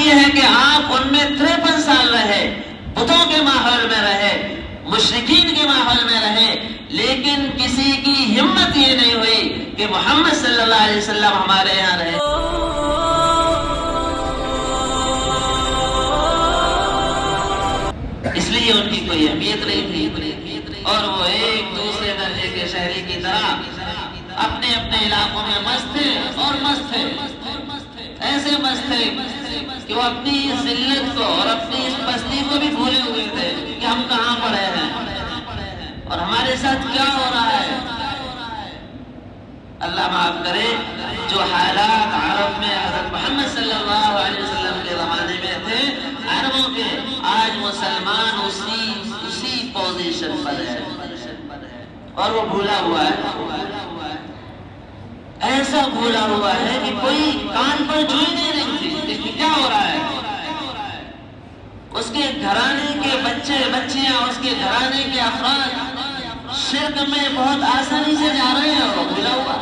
یہ ہے کہ آپ ان میں 53 سال رہے، بتوں کے ماحول میں رہے، مشرکین کے ماحول میں رہے، لیکن کسی کی ہمت یہ نہیں ہوئی کہ محمد صلی اللہ علیہ وسلم ہمارے یہاں رہے۔ اس لیے ان کی کوئی اہمیت نہیں تھی، اور وہ ایک دوسرے درجے کے شہری کی طرح اپنے اپنے علاقوں میں مست تھے، اور مست تھے، ایسے مست تھے کہ وہ اپنی ذلت کو اور اپنی اس پستی کو بھی بھولے ہوئے تھے کہ ہم کہاں پڑے ہیں اور ہمارے ساتھ کیا ہو رہا ہے۔ اللہ معاف کرے، جو حالات عرب میں حضرت محمد صلی اللہ علیہ وسلم کے زمانے میں تھے عربوں کے، آج مسلمان اسی پوزیشن پر ہے اور وہ بھولا ہوا ہے، ایسا بھولا ہوا ہے کہ کوئی کان پر جوئی نہیں رکھتی کہ کیا ہو رہا ہے۔ اس کے گھرانے کے بچے بچیاں، اس کے گھرانے کے افراد شرک میں بہت آسانی سے جا رہے ہیں، وہ بھولا ہوا۔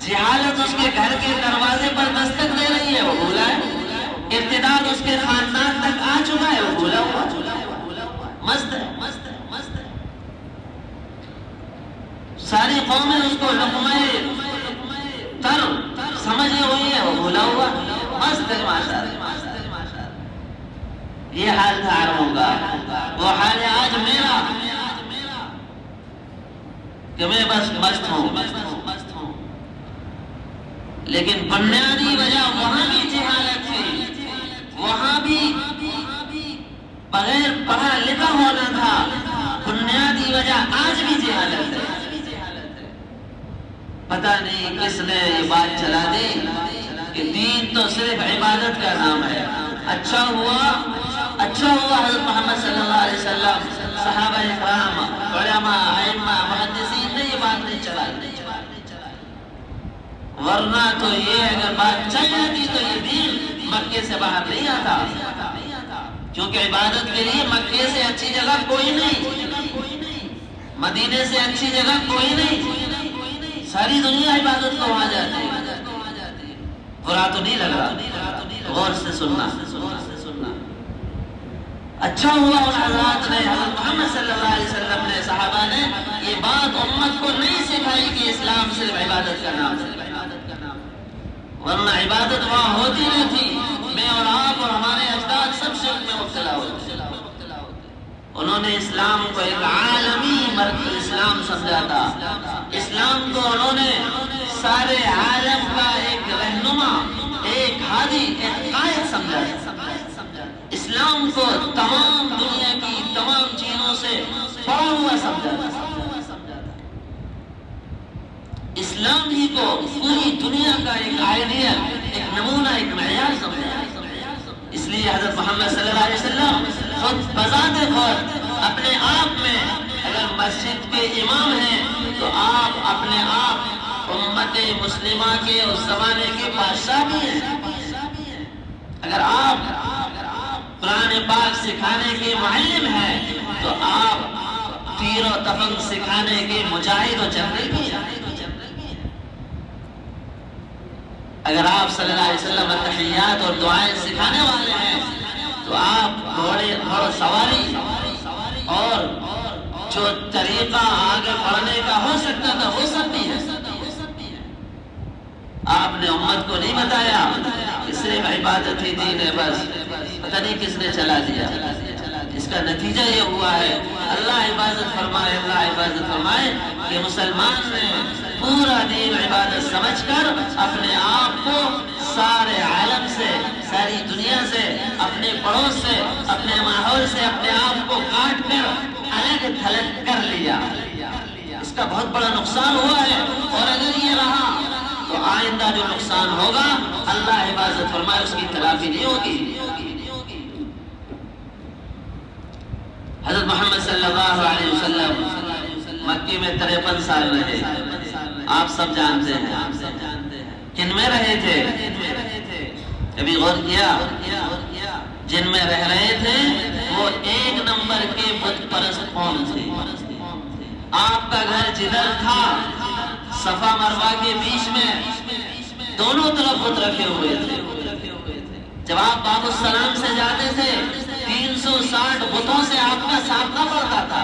جہالت اس کے گھر کے دروازے پر دستک دے رہی ہے، وہ بھولا ہے۔ ارتداد اس کے خاندان تک آ چکا ہے، وہ بھولا ہوا، مست ہے۔ ساری قومیں اس کو لقمۂ تر سمجھے ہوئی ہے، وہ بھولا ہوا، مست ہے، ماشاءاللہ۔ یہ حال تھا عربوں کا، وہ حال ہے آج میرا کہ میں بس مست ہوں۔ لیکن بنیادی وجہ وہاں بھی جہالت تھی، وہاں بھی بغیر پڑھا لکھا ہونا تھا، بنیادی وجہ آج بھی جہالت ہے۔ پتہ نہیں کس نے یہ بات چلا دی کہ دین تو صرف عبادت کا نام ہے۔ اچھا ہوا حضرت محمد صلی اللہ علیہ وسلم، صحابہ اکرام، علماء، ائمہ، محدثین نے یہ بات نہیں چلائی، ورنہ تو یہ اگر بات چل جاتی تو یہ دین مکے سے باہر نہیں آتا، کیونکہ عبادت کے لیے مکے سے اچھی جگہ کوئی نہیں، مدینے سے اچھی جگہ کوئی نہیں، ساری دنیا عبادت کو وہاں جاتی ہے۔ برا تو نہیں لگ رہا، غور سے سننا۔ اچھا ہوا ان حضرات نے، حضرت محمد صلی اللہ علیہ وسلم نے، صحابہ نے یہ بات امت کو نہیں سکھائی کہ اسلام صرف عبادت کا نام ہے، ورنہ عبادت وہاں ہوتی نہیں تھی۔ میں اور آپ اور ہمارے اجداد سب شرک میں مبتلا ہوتے۔ انہوں نے اسلام کو ایک عالمی مرکز اسلام سمجھا تھا، اسلام کو انہوں نے سارے عالم کا ایک رہنما، ایک ہادی، ایک قائد سمجھا تھا۔ اسلام کو تمام دنیا کی تمام چیزوں سے بڑا ہوا سمجھا تھا، اسلام ہی کو پوری دنیا کا ایک آئیڈیل، ایک نمونہ، ایک معیار سمجھا۔ اس لیے حضرت محمد صلی اللہ علیہ وسلم خود بذات خود اپنے آپ میں، اگر مسجد کے امام ہیں تو آپ اپنے آپ امت مسلمہ کے اس زمانے کے بادشاہ بھی ہیں۔ اگر آپ قرآن پاک سکھانے کے معلم ہیں تو آپ تیر و تفنگ سکھانے کے مجاہد و جنرل بھی ہیں۔ اگر آپ صلی اللہ علیہ وسلم تحیات اور دعائیں سکھانے والے ہیں تو آپ گھوڑ سواری اور جو طریقہ آگے بڑھنے کا ہو سکتا تھا وہ سب بھی ہے۔ آپ نے امت کو نہیں بتایا کہ صرف عبادت ہی دین ہے، بس پتہ نہیں کس نے چلا دیا۔ اس کا نتیجہ یہ ہوا ہے، اللہ حفاظت فرمائے، اللہ حفاظت فرمائے کہ مسلمان نے پورا دین عبادت سمجھ کر اپنے آپ کو سارے عالم سے، ساری دنیا سے، اپنے پڑوس سے، اپنے ماحول سے اپنے آپ کو کاٹ کر الگ تھلگ کر لیا۔ اس کا بہت بڑا نقصان ہوا ہے، اور اگر یہ رہا تو آئندہ جو نقصان ہوگا اللہ حفاظت فرمائے اس کی تلافی نہیں ہوگی۔ حضرت محمد صلی اللہ علیہ وسلم مکے میں 53 سال رہے، آپ سب جانتے ہیں۔ کن میں رہے تھے؟ کبھی غور کیا؟ جن میں رہ رہے تھے وہ ایک نمبر کے بت پرست قوم تھے۔ آپ کا گھر جدھر تھا صفا مروہ کے بیچ میں دونوں طرف بت رکھے ہوئے تھے۔ جب آپ باب السلام سے جاتے تھے 360 بتوں سے آپ کا سامنا پڑتا تھا،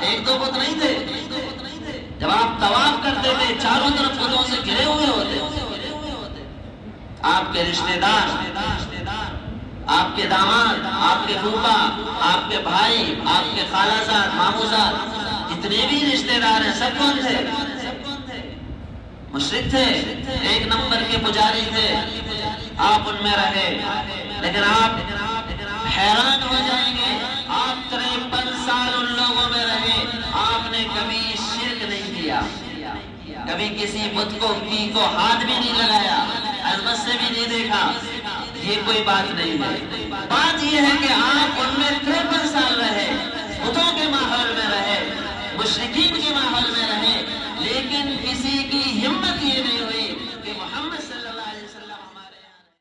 ایک دو بت نہیں تھے۔ جب آپ طواف کرتے تھے چاروں طرف بتوں سے گھرے ہوئے ہوتے، آپ کے رشتہ دار، آپ کے داماد، آپ کے پھوپھا، آپ کے بھائی، آپ کے خالہ زاد، ماموں زاد، جتنے بھی رشتہ دار ہیں سب کون تھے؟ مشرک تھے، ایک نمبر کے پجاری تھے۔ آپ ان میں رہے، لیکن آپ حیران ہو جائیں گے، آپ 53 سال ان لوگوں میں رہے، آپ نے کبھی شرک نہیں کیا، کبھی کسی بت کو ہاتھ بھی نہیں لگایا، عظمت سے بھی نہیں دیکھا۔ یہ کوئی بات نہیں ہے، بات یہ ہے کہ آپ ان میں 53 سال رہے،